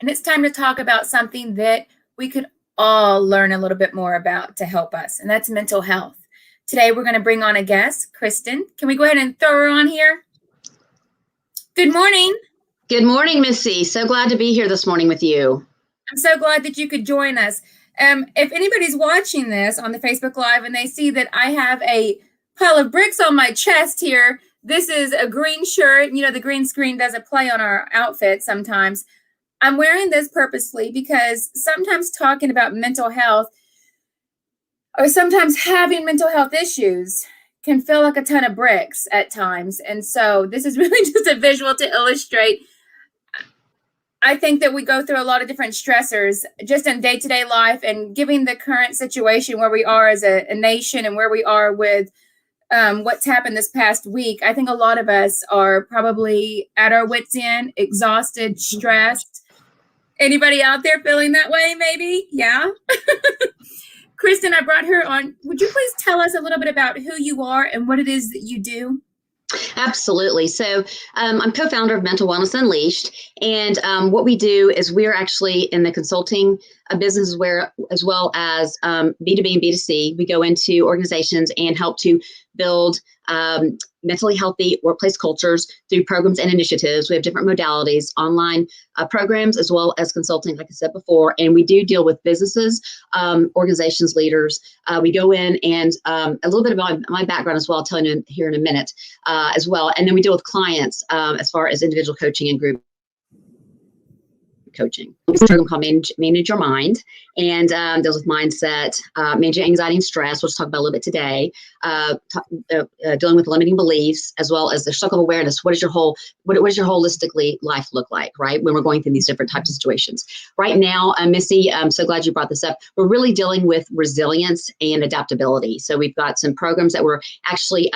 and it's time to talk about something that we could all learn a little bit more about to help us, and that's mental health. Today, we're going to bring on a guest, Kristen. Can we go ahead and throw her on here? Good morning. Good morning, Missy. So glad to be here this morning with you. I'm so glad that you could join us. If anybody's watching this on the Facebook Live and they see that I have a pile of bricks on my chest here, this is a green shirt. You know, the green screen doesn't play on our outfit sometimes. I'm wearing this purposely because sometimes talking about mental health or sometimes having mental health issues can feel like a ton of bricks at times. And so this is really just a visual to illustrate. I think that we go through a lot of different stressors just in day-to-day life, and given the current situation where we are as a nation and where we are with what's happened this past week, I think a lot of us are probably at our wits' end, exhausted, stressed. Anybody out there feeling that way, maybe? Yeah. Kristen, I brought her on. Would you please tell us a little bit about who you are and what it is that you do? Absolutely. So I'm co-founder of Mental Wellness Unleashed. And what we do is we're actually in the consulting business where, as well as B2B and B2C, we go into organizations and help to build mentally healthy workplace cultures through programs and initiatives. We have different modalities, online programs, as well as consulting, like I said before. And we do deal with businesses, organizations, leaders. We go in and a little bit about my background as well, I'll tell you here in a minute as well. And then we deal with clients as far as individual coaching and group coaching. It's a program called Manage Your Mind, and deals with mindset, managing anxiety and stress, which we'll talk about a little bit today, dealing with limiting beliefs, as well as the circle of awareness. What does your holistically life look like, right, when we're going through these different types of situations? Right now, Missy, I'm so glad you brought this up. We're really dealing with resilience and adaptability. So we've got some programs that we're actually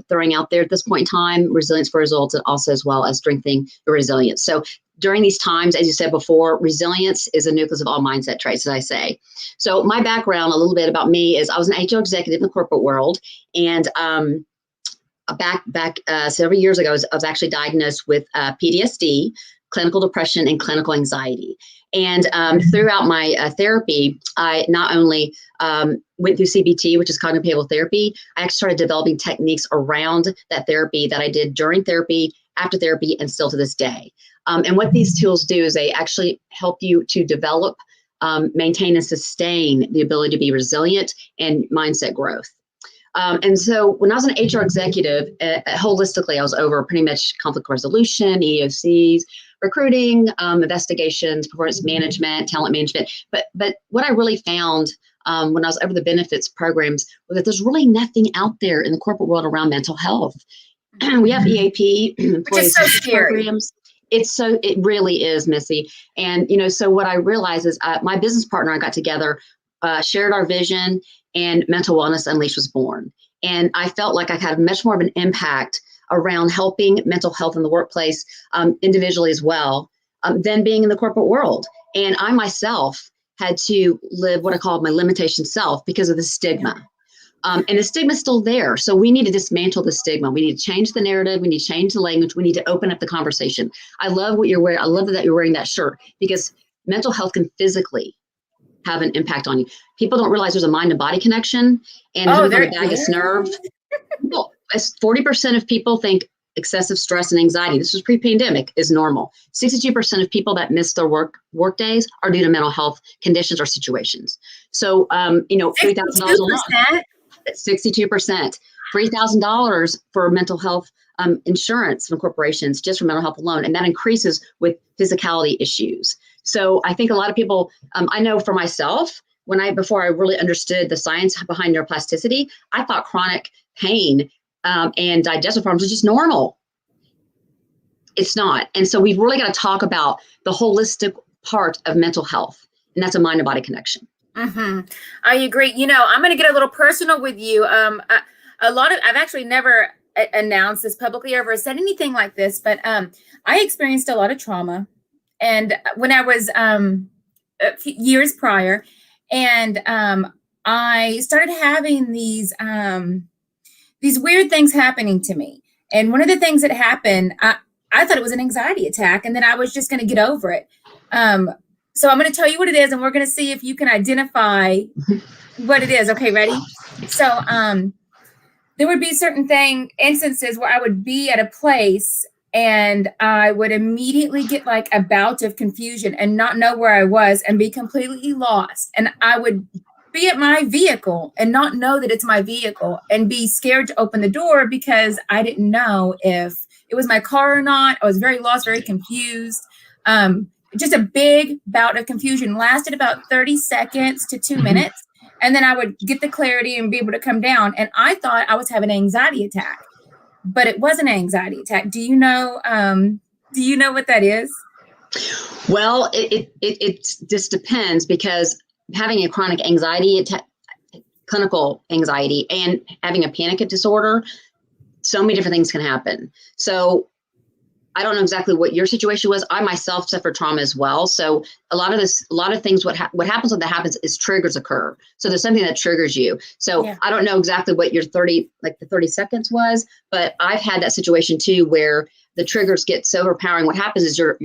throwing out there at this point in time, resilience for results, and also as well as strengthening the resilience. So during these times, as you said before, resilience is a nucleus of all mindset traits, as I say. So my background, a little bit about me, is I was an HR executive in the corporate world. And back several years ago, I was actually diagnosed with PTSD, clinical depression, and clinical anxiety. And throughout my therapy, I not only went through CBT, which is cognitive behavioral therapy, I actually started developing techniques around that therapy that I did during therapy, after therapy, and still to this day. And what these tools do is they actually help you to develop, maintain, and sustain the ability to be resilient and mindset growth. And so when I was an HR executive, holistically, I was over pretty much conflict resolution, EOCs, recruiting, investigations, performance management, talent management. But what I really found when I was over the benefits programs was that there's really nothing out there in the corporate world around mental health. We have EAP, employee assistance programs. It really is, Missy. And, so what I realized is my business partner and I got together, shared our vision, and Mental Wellness Unleashed was born. And I felt like I had much more of an impact around helping mental health in the workplace individually as well than being in the corporate world. And I myself had to live what I call my limitation self because of the stigma. And the stigma is still there. So we need to dismantle the stigma. We need to change the narrative. We need to change the language. We need to open up the conversation. I love what you're wearing. I love that you're wearing that shirt, because mental health can physically have an impact on you. People don't realize there's a mind and body connection, and the vagus nerve. 40% of people think excessive stress and anxiety, this was pre-pandemic, is normal. 62% of people that miss their work days are due to mental health conditions or situations. So, $3,000 a month. 62%, $3,000 for mental health insurance from corporations just for mental health alone. And that increases with physicality issues. So I think a lot of people, I know for myself, before I really understood the science behind neuroplasticity, I thought chronic pain and digestive problems was just normal. It's not. And so we've really got to talk about the holistic part of mental health, and that's a mind and body connection. Mm-hmm. I agree. I'm going to get a little personal with you. I've actually never announced this publicly or ever said anything like this, but I experienced a lot of trauma, and when I was a few years prior, and I started having these weird things happening to me. And one of the things that happened, I thought it was an anxiety attack, and then I was just going to get over it. So I'm going to tell you what it is, and we're going to see if you can identify what it is. Okay, ready? So there would be certain instances where I would be at a place and I would immediately get like a bout of confusion and not know where I was and be completely lost. And I would be at my vehicle and not know that it's my vehicle and be scared to open the door because I didn't know if it was my car or not. I was very lost, very confused. Just a big bout of confusion, lasted about 30 seconds to 2 minutes. And then I would get the clarity and be able to come down. And I thought I was having an anxiety attack, but it wasn't an anxiety attack. Do you know what that is? Well, it just depends, because having a chronic anxiety attack, clinical anxiety, and having a panic disorder, so many different things can happen. So I don't know exactly what your situation was. I myself suffered trauma as well. So a lot of things, what happens when that happens is triggers occur. So there's something that triggers you. So yeah. I don't know exactly what your 30 seconds was, but I've had that situation too, where the triggers get so overpowering. What happens is your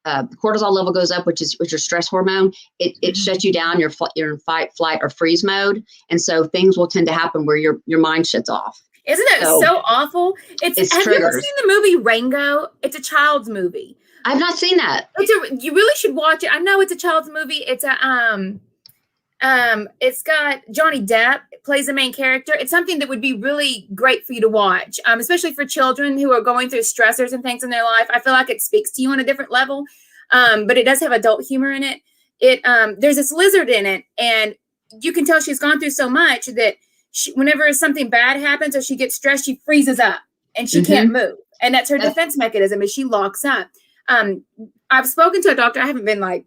cortisol level goes up, which is your stress hormone. It shuts you down. You're in fight, flight, or freeze mode. And so things will tend to happen where your mind shuts off. Isn't that so awful? Have triggers. You ever seen the movie Rango? It's a child's movie. I've not seen that. You really should watch it. I know it's a child's movie. It's it's got Johnny Depp plays the main character. It's something that would be really great for you to watch, especially for children who are going through stressors and things in their life. I feel like it speaks to you on a different level, but it does have adult humor in it. There's this lizard in it, and you can tell she's gone through so much that whenever something bad happens or she gets stressed, she freezes up and she can't move. And that's her defense mechanism, is she locks up. I've spoken to a doctor. I haven't been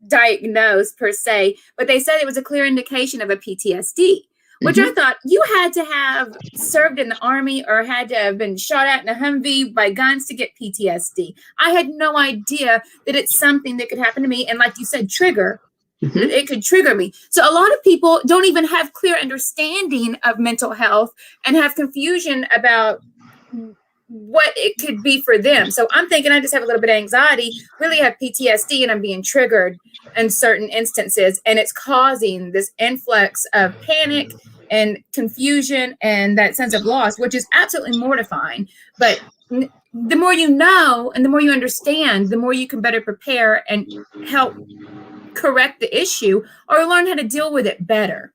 diagnosed per se, but they said it was a clear indication of a PTSD, which I thought you had to have served in the Army or had to have been shot at in a Humvee by guns to get PTSD. I had no idea that it's something that could happen to me. And like you said, it could trigger me. So a lot of people don't even have clear understanding of mental health and have confusion about what it could be for them. So I'm thinking I just have a little bit of anxiety, really have PTSD, and I'm being triggered in certain instances. And it's causing this influx of panic and confusion and that sense of loss, which is absolutely mortifying. But the more you know and the more you understand, the more you can better prepare and help correct the issue or learn how to deal with it better.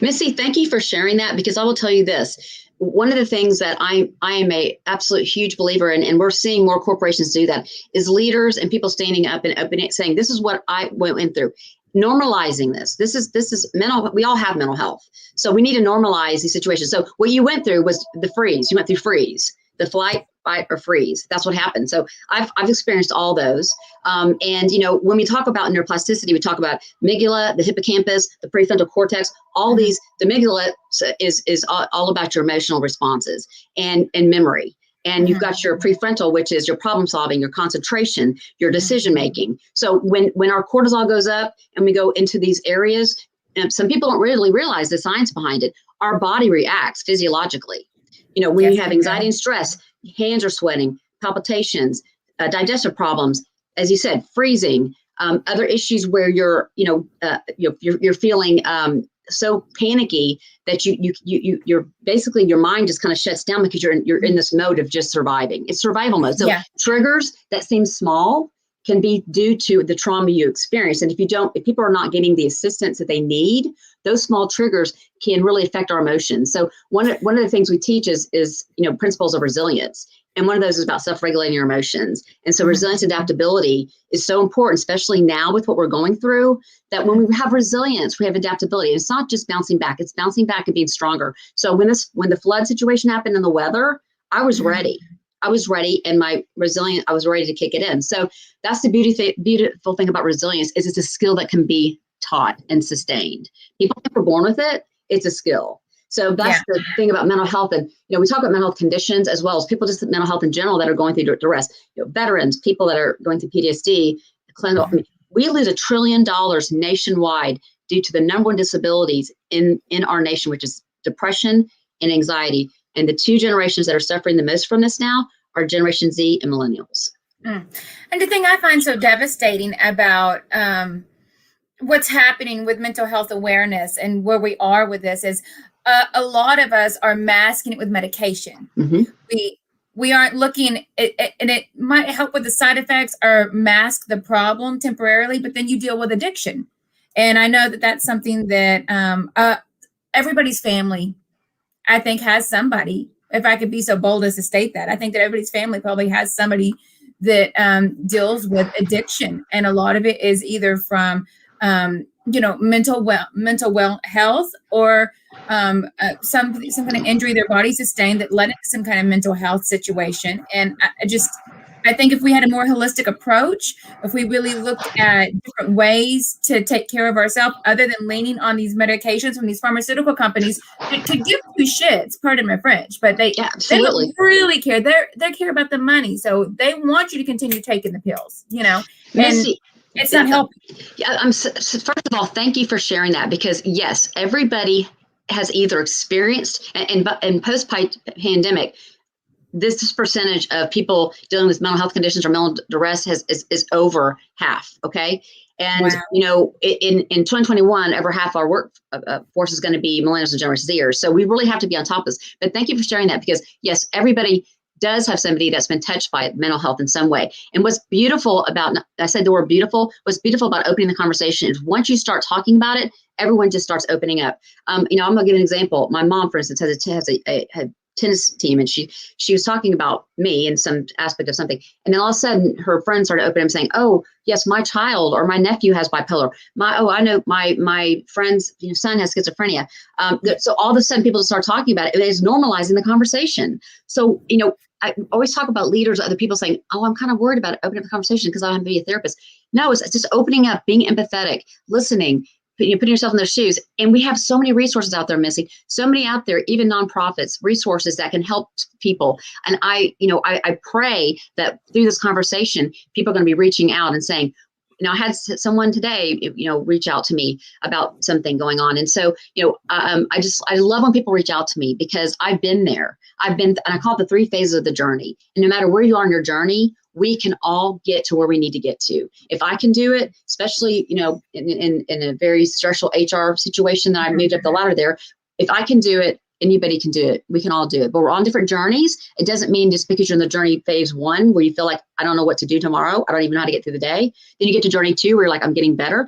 Missy, thank you for sharing that, because I will tell you this. One of the things that I am a absolute huge believer in, and we're seeing more corporations do that, is leaders and people standing up and saying, this is what I went through. Normalizing this. This is mental. We all have mental health. So we need to normalize these situations. So what you went through was the freeze. You went through freeze, the flight, fight, or freeze. That's what happened. So I've experienced all those. And, when we talk about neuroplasticity, we talk about amygdala, the hippocampus, the prefrontal cortex, all these. The amygdala is all about your emotional responses and memory. And you've got your prefrontal, which is your problem solving, your concentration, your decision making. So when our cortisol goes up and we go into these areas, and some people don't really realize the science behind it, our body reacts physiologically. When you have anxiety and stress, hands are sweating, palpitations, digestive problems, as you said, freezing, other issues where you're feeling so panicky that you're basically, your mind just kind of shuts down because you're in this mode of just surviving. It's survival mode. So triggers that seem small can be due to the trauma you experience. And if people are not getting the assistance that they need, those small triggers can really affect our emotions. So one of the things we teach is principles of resilience. And one of those is about self-regulating your emotions. And so resilience, adaptability is so important, especially now with what we're going through, that when we have resilience, we have adaptability. And it's not just bouncing back, it's bouncing back and being stronger. So when the flood situation happened in the weather, I was ready. I was ready, and I was ready to kick it in. So that's the beautiful thing about resilience, is it's a skill that can be taught and sustained. People are born with it. It's a skill. So that's the thing about mental health. And, we talk about mental health conditions as well as people just mental health in general that are going through duress, veterans, people that are going through PTSD, we lose $1 trillion nationwide due to the number one disabilities in our nation, which is depression and anxiety. And the two generations that are suffering the most from this now are Generation Z and millennials. Mm. And the thing I find so devastating about what's happening with mental health awareness and where we are with this is a lot of us are masking it with medication. Mm-hmm. We aren't looking at, and it might help with the side effects or mask the problem temporarily, but then you deal with addiction. And I know that that's something that everybody's family, I think, has somebody. If I could be so bold as to state that, I think that everybody's family probably has somebody that deals with addiction, and a lot of it is either from mental well health, or some kind of injury their body sustained that led into some kind of mental health situation. And I think if we had a more holistic approach, if we really looked at different ways to take care of ourselves other than leaning on these medications from these pharmaceutical companies to give two shits, pardon my French, but they don't really care. They care about the money. So they want you to continue taking the pills, and Missy, it's not helping. Yeah, first of all, thank you for sharing that, because yes, everybody has either experienced, and post-pandemic, this percentage of people dealing with mental health conditions or mental duress is over half. Okay. And, Wow. In 2021, over half our workforce is going to be millennials and Generation Zers. So we really have to be on top of this. But thank you for sharing that, because yes, everybody does have somebody that's been touched by mental health in some way. And what's beautiful about, I said the word beautiful, what's beautiful about opening the conversation is once you start talking about it, everyone just starts opening up. I'm going to give an example. My mom, for instance, has a tennis team, and she was talking about me in some aspect of something, and then all of a sudden her friends started opening up saying, oh yes, my child or my nephew has bipolar, I know my friend's son has schizophrenia. So all of a sudden people start talking about it, and it's normalizing the conversation. So I always talk about leaders, other people saying, oh, I'm kind of worried about opening up the conversation because I have to be a therapist. No, it's just opening up, being empathetic, listening, putting yourself in their shoes. And we have so many resources out there, Missy, so many out there, even nonprofits, resources that can help people. And I pray that through this conversation, people are going to be reaching out and saying, I had someone today, reach out to me about something going on. And so, I love when people reach out to me, because I've been there. And I call it the 3 phases of the journey. And no matter where you are in your journey, we can all get to where we need to get to. If I can do it, especially, in a very stressful HR situation that I moved up the ladder there, if I can do it, anybody can do it. We can all do it, but we're on different journeys. It doesn't mean just because you're in the journey phase 1, where you feel like, I don't know what to do tomorrow, I don't even know how to get through the day. Then you get to journey 2, where you're like, I'm getting better.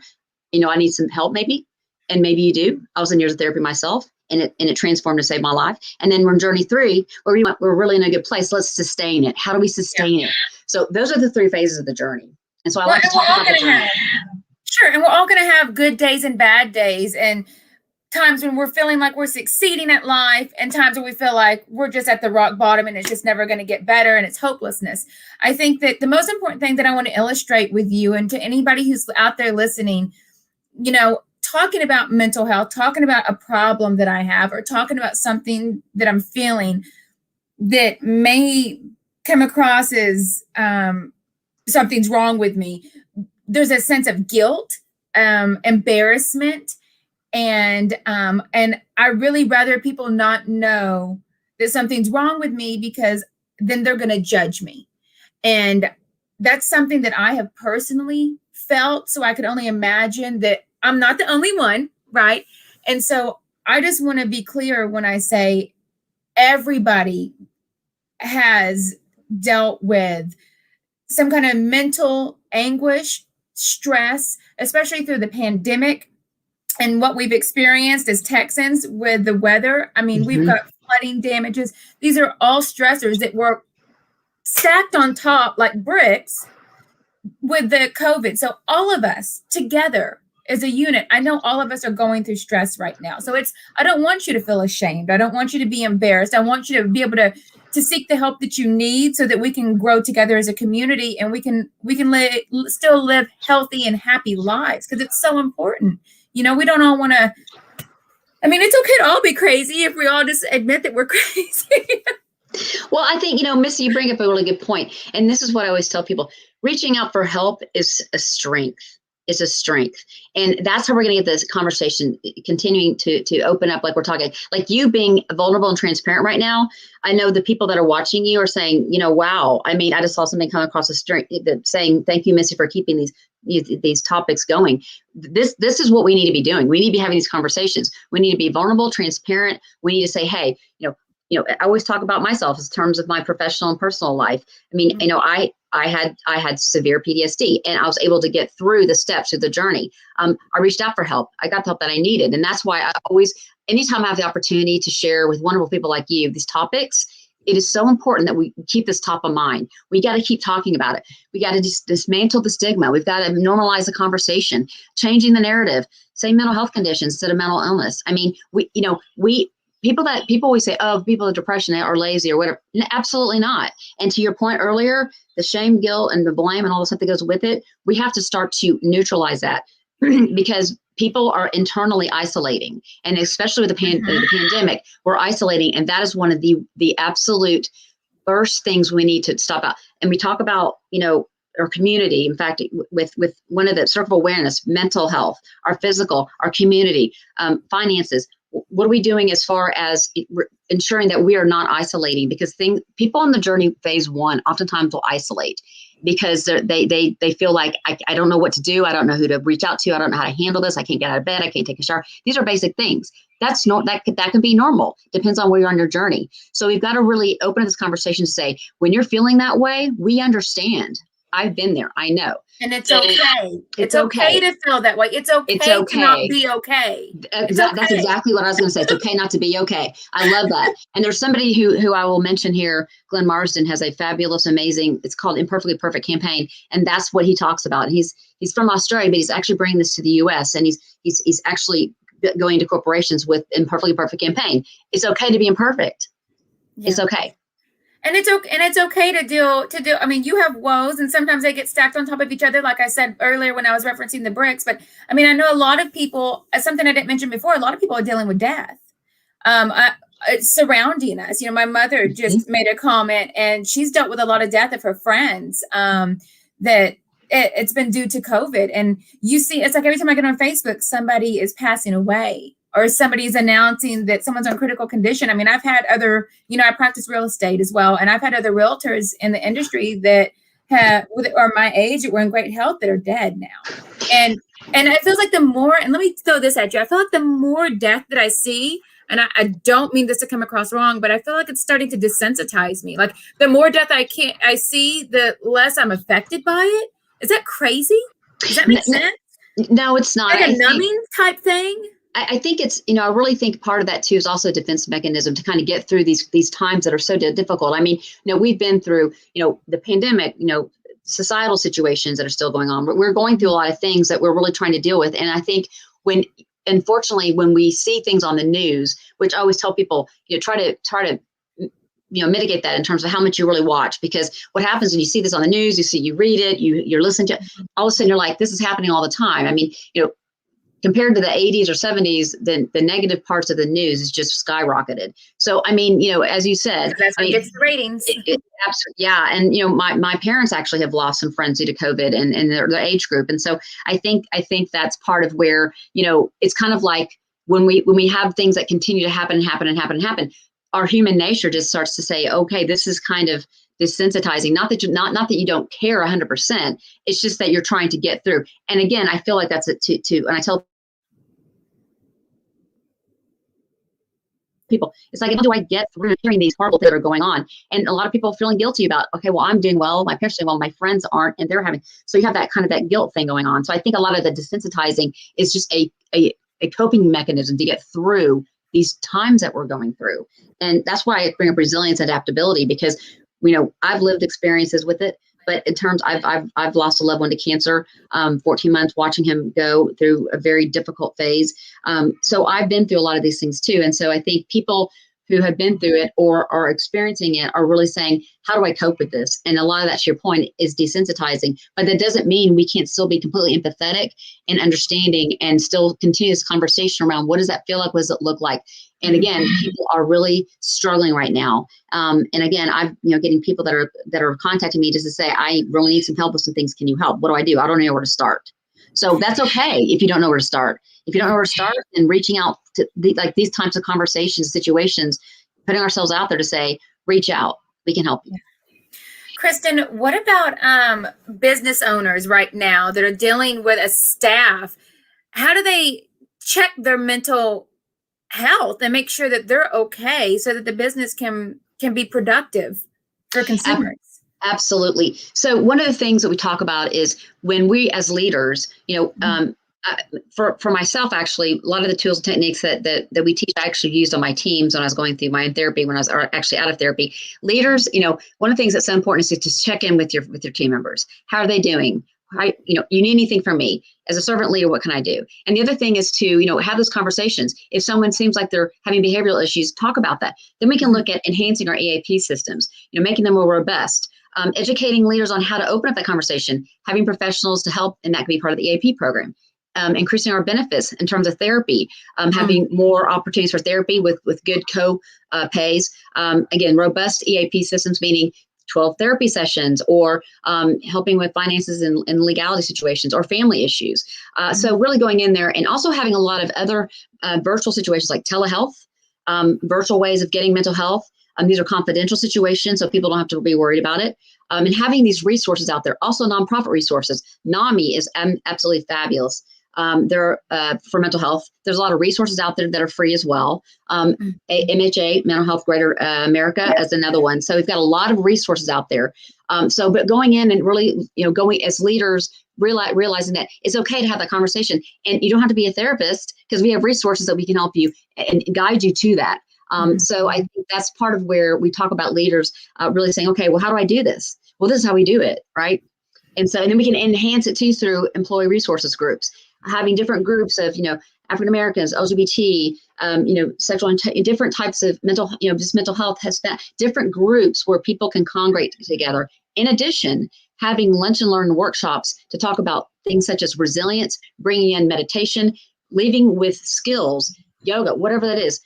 I need some help maybe. And maybe you do. I was in years of therapy myself, and it transformed to save my life. And then we're in journey 3, where we're really in a good place. Let's sustain it. How do we sustain it? So those are the 3 phases of the journey. And so I like to talk about the journey. Sure. And we're all going to have good days and bad days, and times when we're feeling like we're succeeding at life, and times when we feel like we're just at the rock bottom and it's just never going to get better, and it's hopelessness. I think that the most important thing that I want to illustrate with you, and to anybody who's out there listening, talking about mental health, talking about a problem that I have, or talking about something that I'm feeling that may come across as something's wrong with me. There's a sense of guilt, embarrassment, and I really rather people not know that something's wrong with me, because then they're going to judge me. And that's something that I have personally felt. So I could only imagine that I'm not the only one, right? And so I just want to be clear when I say everybody has dealt with some kind of mental anguish, stress, especially through the pandemic and what we've experienced as Texans with the weather. I mean, we've got flooding damages. These are all stressors that were stacked on top like bricks with the COVID. So all of us together as a unit, I know all of us are going through stress right now. So I don't want you to feel ashamed. I don't want you to be embarrassed. I want you to be able to seek the help that you need, so that we can grow together as a community, and we can still live healthy and happy lives, because it's so important. We don't all want to, it's okay to all be crazy if we all just admit that we're crazy. Well, I think, Missy, you bring up a really good point. And this is what I always tell people. Reaching out for help is a strength. It's a strength. And that's how we're going to get this conversation continuing to open up, like we're talking, like you being vulnerable and transparent right now. I know the people that are watching you are saying, wow, I mean, I just saw something come across the street saying, thank you, Missy, for keeping these topics going. This is what we need to be doing. We need to be having these conversations. We need to be vulnerable, transparent. We need to say, hey, I always talk about myself in terms of my professional and personal life. I mean, I had severe PTSD, and I was able to get through the steps of the journey. I reached out for help. I got the help that I needed. And that's why I always, anytime I have the opportunity to share with wonderful people like you, these topics, it is so important that we keep this top of mind. We got to keep talking about it. We got to dismantle the stigma. We've got to normalize the conversation, changing the narrative, say mental health conditions instead of mental illness. I mean, people always say, oh, people with depression are lazy or whatever. Absolutely not. And to your point earlier, the shame, guilt, and the blame and all the stuff that goes with it, we have to start to neutralize that because people are internally isolating. And especially with the pandemic, we're isolating. And that is one of the absolute first things we need to stop out. And we talk about, our community, in fact, with one of the circle of awareness, mental health, our physical, our community, finances. What are we doing as far as ensuring that we are not isolating? Because people on the journey phase one oftentimes will isolate because they feel like I don't know what to do. I don't know who to reach out to. I don't know how to handle this. I can't get out of bed. I can't take a shower. These are basic things. That can be normal. Depends on where you're on your journey. So we've got to really open this conversation to say, when you're feeling that way, we understand. I've been there. I know. And it's okay. It's okay to feel that way. It's okay to not be okay. That's exactly what I was going to say. It's okay not to be okay. I love that. And there's somebody who I will mention here, Glenn Marsden, has a fabulous, amazing, it's called Imperfectly Perfect campaign. And that's what he talks about. He's from Australia, but he's actually bringing this to the US. And he's actually going to corporations with Imperfectly Perfect campaign. It's okay to be imperfect. Yeah. It's okay. And it's okay to do. I mean, you have woes, and sometimes they get stacked on top of each other, like I said earlier when I was referencing the bricks. But I mean, I know a lot of people. Something I didn't mention before. A lot of people are dealing with death, surrounding us. My mother just made a comment, and she's dealt with a lot of death of her friends. That it's been due to COVID, and you see, it's like every time I get on Facebook, somebody is passing away. Or somebody's announcing that someone's on critical condition. I mean, I've had other, I practice real estate as well. And I've had other realtors in the industry that are my age, that were in great health, that are dead now. And it feels like the more, and let me throw this at you, I feel like the more death that I see, and I don't mean this to come across wrong, but I feel like it's starting to desensitize me. Like the more death I see, the less I'm affected by it. Is that crazy? Does that make sense? No, it's not. Like a numbing type thing? I think it's, I really think part of that too is also a defense mechanism to kind of get through these times that are so difficult. I mean, we've been through, the pandemic, societal situations that are still going on. We're going through a lot of things that we're really trying to deal with. And I think unfortunately, when we see things on the news, which I always tell people, try to mitigate that in terms of how much you really watch, because what happens when you see this on the news, you read it, you're listening to it, all of a sudden you're like, this is happening all the time. I mean, compared to the 80s or 70s, the negative parts of the news is just skyrocketed. So, I mean, as you said, that's what gets the ratings. Absolutely, yeah. And, my parents actually have lost some friends due to COVID and their age group. And so I think that's part of where, it's kind of like when we have things that continue to happen, our human nature just starts to say, okay, this is kind of desensitizing. Not that you don't care 100%. It's just that you're trying to get through. And again, I feel like that's it too. And I tell people, it's like, how do I get through hearing these horrible things that are going on? And a lot of people feeling guilty about, okay, well, I'm doing well, my parents are doing well, my friends aren't, and they're having. So you have that kind of that guilt thing going on. So I think a lot of the desensitizing is just a coping mechanism to get through these times that we're going through. And that's why I bring up resilience and adaptability, because I've lived experiences with it, but in terms, I've lost a loved one to cancer, 14 months watching him go through a very difficult phase. So I've been through a lot of these things too. And so I think people who have been through it or are experiencing it are really saying, how do I cope with this? And a lot of that, to your point, is desensitizing, but that doesn't mean we can't still be completely empathetic and understanding and still continue this conversation around what does that feel like? What does it look like? And again, people are really struggling right now. And again, I'm getting people that are contacting me just to say, I really need some help with some things. Can you help? What do? I don't know where to start. So that's okay if you don't know where to start. If you don't know where to start, then reaching out to these types of conversations, situations, putting ourselves out there to say, reach out, we can help you. Kristen, what about business owners right now that are dealing with a staff? How do they check their mental health and make sure that they're okay so that the business can be productive for consumers? Absolutely. So one of the things that we talk about is when we as leaders, for myself, actually, a lot of the tools and techniques that we teach, I actually used on my teams when I was going through my own therapy, when I was actually out of therapy. Leaders, one of the things that's so important is to check in with your team members. How are they doing? You need anything from me as a servant leader? What can I do? And the other thing is to, have those conversations. If someone seems like they're having behavioral issues, talk about that. Then we can look at enhancing our EAP systems, making them more robust. Educating leaders on how to open up that conversation, having professionals to help, and that can be part of the EAP program. Increasing our benefits in terms of therapy, having more opportunities for therapy with good co-pays. Again, robust EAP systems, meaning 12 therapy sessions, or helping with finances and legality situations or family issues. So really going in there, and also having a lot of other virtual situations like telehealth, virtual ways of getting mental health. These are confidential situations, so people don't have to be worried about it. And having these resources out there, also nonprofit resources. NAMI is absolutely fabulous. For mental health. There's a lot of resources out there that are free as well. MHA, Mental Health Greater America, is another one. So we've got a lot of resources out there. But going in and really, going as leaders, realizing that it's okay to have that conversation, and you don't have to be a therapist because we have resources that we can help you and guide you to that. So I think that's part of where we talk about leaders really saying, okay, well, how do I do this? Well, this is how we do it, right? And then we can enhance it too through employee resources groups, having different groups of, African Americans, LGBT, sexual and different types of mental, just mental health, has different groups where people can congregate together. In addition, having lunch and learn workshops to talk about things such as resilience, bringing in meditation, leaving with skills, yoga, whatever that is,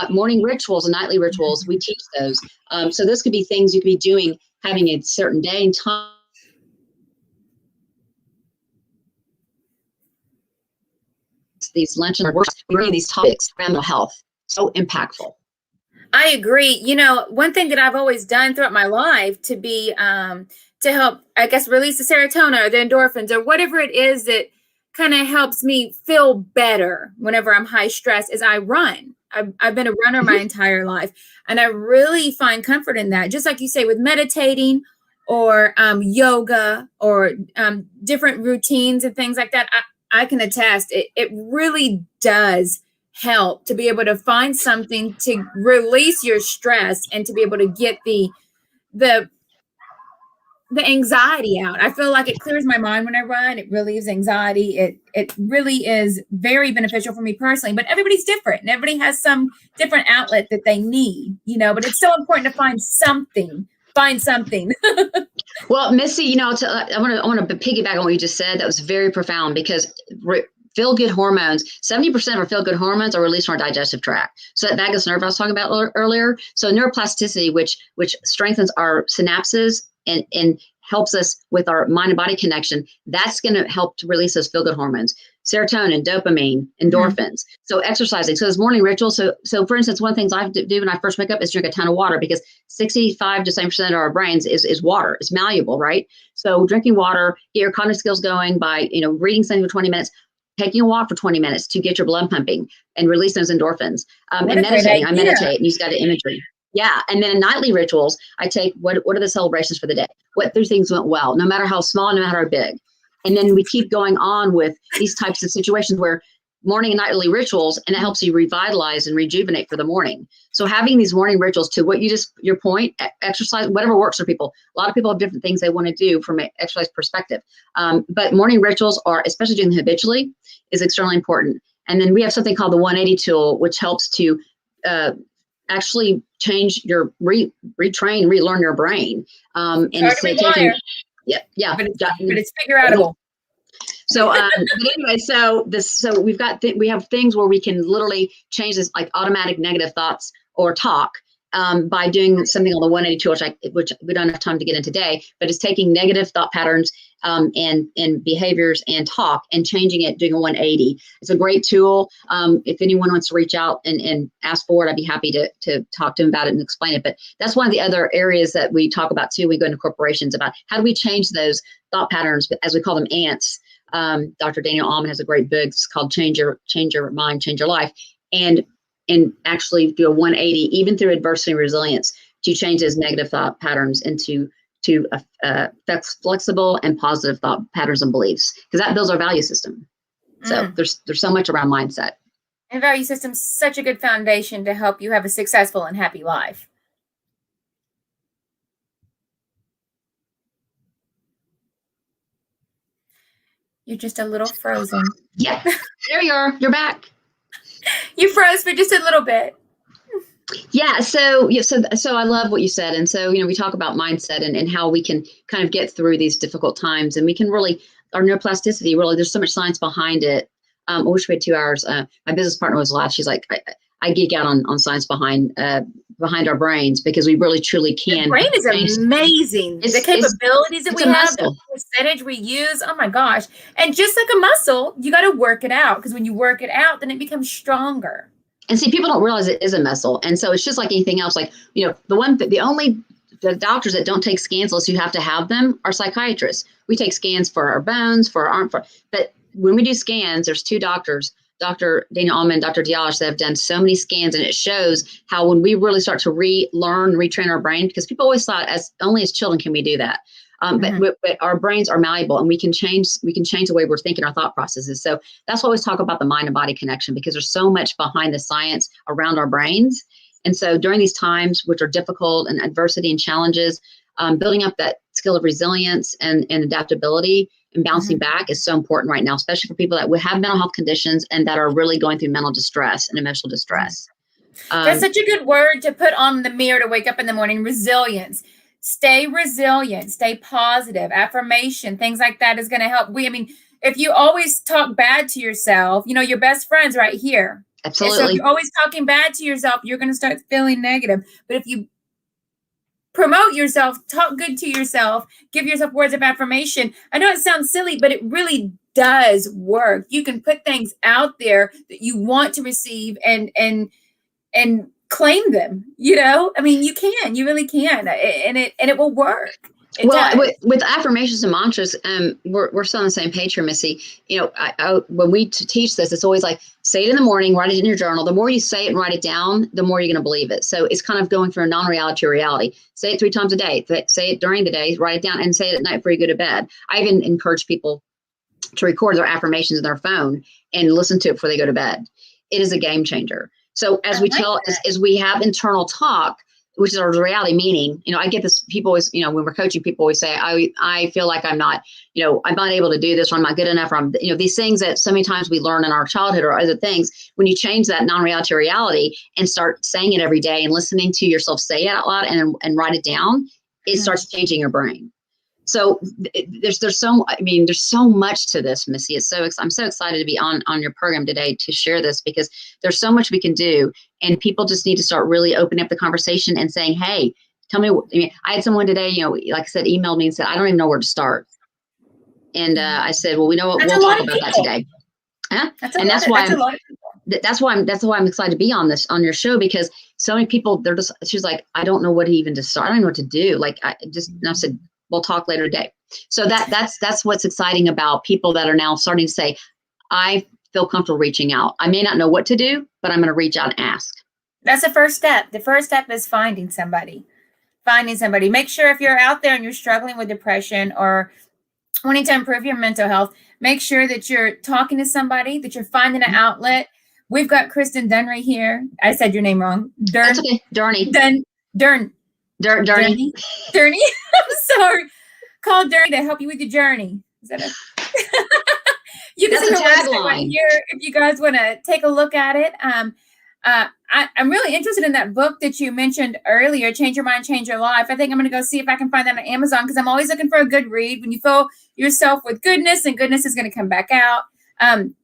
morning rituals and nightly rituals, we teach those. So this could be things you could be doing, having a certain day and time. These lunch and workshops, bringing these topics around mental health, so impactful. I agree. One thing that I've always done throughout my life to be to help, I guess, release the serotonin or the endorphins or whatever it is that kind of helps me feel better whenever I'm high stress is I run. I've been a runner my entire life, and I really find comfort in that. Just like you say, with meditating or yoga or different routines and things like that, I can attest it really does help to be able to find something to release your stress and to be able to get the anxiety out. I feel like it clears my mind when I run. It relieves anxiety. It really is very beneficial for me personally, but everybody's different and everybody has some different outlet that they need, but it's so important to find something. Well, Missy, I want to piggyback on what you just said. That was very profound, because feel-good hormones, 70% of our feel-good hormones are released from our digestive tract. So that vagus nerve I was talking about earlier. So neuroplasticity, which strengthens our synapses and helps us with our mind and body connection, that's going to help to release those feel-good hormones, serotonin, dopamine, endorphins. So exercising. So this morning ritual. So for instance, one of the things I do when I first wake up is drink a ton of water, because 65 to 70% of our brains is water. It's malleable, right? So drinking water, get your cognitive skills going by, reading something for 20 minutes, taking a walk for 20 minutes to get your blood pumping and release those endorphins. And meditating. I meditate and use guided imagery. Yeah. And then in nightly rituals, I take what are the celebrations for the day? What 3 things went well, no matter how small, no matter how big. And then we keep going on with these types of situations where morning and nightly rituals, and it helps you revitalize and rejuvenate for the morning. So having these morning rituals, to what your point, exercise, whatever works for people. A lot of people have different things they want to do from an exercise perspective. But morning rituals are, especially doing them habitually, is extremely important. And then we have something called the 180 tool, which helps to actually change your retrain, relearn your brain. And it's taking, yeah. But it's figure outable. So, but anyway, so we have things where we can literally change this, like automatic negative thoughts or talk, by doing something on the 180 tool, which we don't have time to get in today, but it's taking negative thought patterns and behaviors and talk, and changing it, doing a 180. It's a great tool. If anyone wants to reach out and ask for it, I'd be happy to talk to them about it and explain it. But that's one of the other areas that we talk about too. We go into corporations about how do we change those thought patterns, as we call them, ants. Dr. Daniel Amen has a great book. It's called Change Your Mind, Change Your Life, and actually do a 180, even through adversity and resilience, to change those negative thought patterns into flexible and positive thought patterns and beliefs, because that builds our value system. So there's so much around mindset. And value system's such a good foundation to help you have a successful and happy life. You're just a little frozen. Yeah, there you are. You're back. You froze for just a little bit. Yeah. So I love what you said. And so, we talk about mindset and how we can kind of get through these difficult times, and we can really, our neuroplasticity, really, there's so much science behind it. I wish we had 2 hours. My business partner was last. She's like, I geek out on science behind our brains, because we really truly can. The brain is amazing. The capabilities that we have, the percentage we use. Oh my gosh. And just like a muscle, you got to work it out, because when you work it out, then it becomes stronger. And see, people don't realize it is a muscle. And so it's just like anything else. Like, the doctors that don't take scans unless you have to have them are psychiatrists. We take scans for our bones, for our arm, but when we do scans, there's 2 doctors, Dr. Daniel Amen and Dr. Dialish, that have done so many scans, and it shows how when we really start to relearn, retrain our brain, because people always thought only as children can we do that. But our brains are malleable, and we can change the way we're thinking, our thought processes. So that's why we always talk about the mind and body connection, because there's so much behind the science around our brains. And so during these times, which are difficult, and adversity and challenges, building up that skill of resilience and adaptability and bouncing back is so important right now, especially for people that have mental health conditions and that are really going through mental distress and emotional distress. That's such a good word to put on the mirror to wake up in the morning. Resilience. Stay resilient. Stay positive. Affirmation. Things like that is going to help. If you always talk bad to yourself, your best friend's right here. Absolutely. And so if you're always talking bad to yourself, you're going to start feeling negative. But if you promote yourself, talk good to yourself, give yourself words of affirmation. I know it sounds silly, but it really does work. You can put things out there that you want to receive and claim them. You can. You really can, and it will work. With affirmations and mantras, we're still on the same page here, Missy. When we teach this, it's always like, say it in the morning, write it in your journal. The more you say it and write it down, the more you're going to believe it. So it's kind of going from a non-reality to a reality. Say it 3 times a day. Say it during the day, write it down, and say it at night before you go to bed. I even encourage people to record their affirmations in their phone and listen to it before they go to bed. It is a game changer. So as we have internal talk, which is our reality, meaning, I get this, people always, when we're coaching, people always say, I feel like I'm not able to do this, or I'm not good enough, or these things that so many times we learn in our childhood or other things. When you change that non-reality to reality and start saying it every day and listening to yourself say it out loud and write it down, it starts changing your brain. So there's so much to this, Missy. I'm so excited to be on your program today to share this, because there's so much we can do, and people just need to start really opening up the conversation and saying, hey, tell me. I had someone today, like I said, emailed me and said, I don't even know where to start. And I said, well, we know what, we'll talk about that today. And that's why I'm excited to be on your show, because so many people, she's like, I don't know what to even start. I don't know what to do. And I said, we'll talk later today. So that's what's exciting about people that are now starting to say, I feel comfortable reaching out. I may not know what to do, but I'm going to reach out and ask. That's the first step. The first step is finding somebody. Make sure if you're out there and you're struggling with depression or wanting to improve your mental health, make sure that you're talking to somebody, that you're finding an outlet. We've got Kristen Dunry here. I said your name wrong. That's okay. Durney. Durney. I'm sorry. Call Durney to help you with your journey. Is that you can see her website right here if you guys want to take a look at it. I'm really interested in that book that you mentioned earlier, Change Your Mind, Change Your Life. I think I'm going to go see if I can find that on Amazon, because I'm always looking for a good read. When you fill yourself with goodness, and goodness is going to come back out.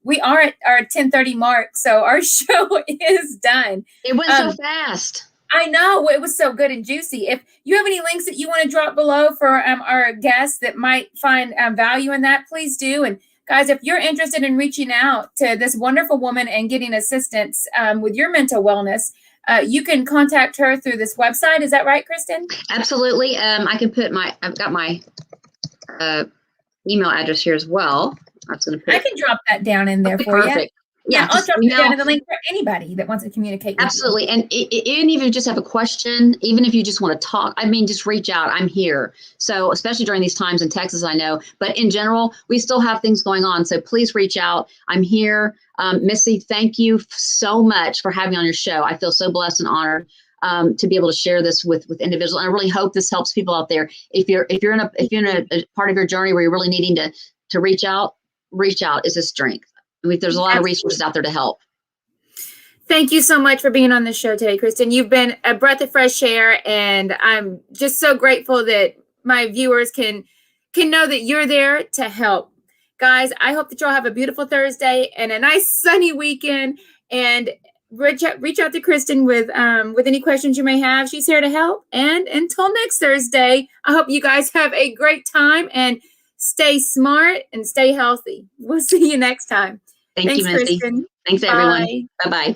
We are at our 10:30 mark, so our show is done. It went so fast. I know it was so good and juicy. If you have any links that you want to drop below for our guests that might find value in that, please do. And guys, if you're interested in reaching out to this wonderful woman and getting assistance with your mental wellness, you can contact her through this website. Is that right, Kristen? Absolutely. I can put I've got my email address here as well. I can drop that down in there for perfect. you. Yeah, I'll drop it down in the link for anybody that wants to communicate with absolutely. you. And even if you just have a question, even if you just want to talk, I mean, just reach out. I'm here. So especially during these times in Texas, I know, but in general, we still have things going on. So please reach out. I'm here. Missy, thank you so much for having me on your show. I feel so blessed and honored to be able to share this with individuals. And I really hope this helps people out there. If you're in a part of your journey where you're really needing to reach out is a strength. There's a lot of resources out there to help. Thank you so much for being on the show today, Kristen. You've been a breath of fresh air, and I'm just so grateful that my viewers can know that you're there to help. Guys, I hope that y'all have a beautiful Thursday and a nice sunny weekend. And reach out to Kristen with any questions you may have. She's here to help. And until next Thursday, I hope you guys have a great time and stay smart and stay healthy. We'll see you next time. Thanks, you, Missy. Kristen. Thanks, everyone. Bye-bye.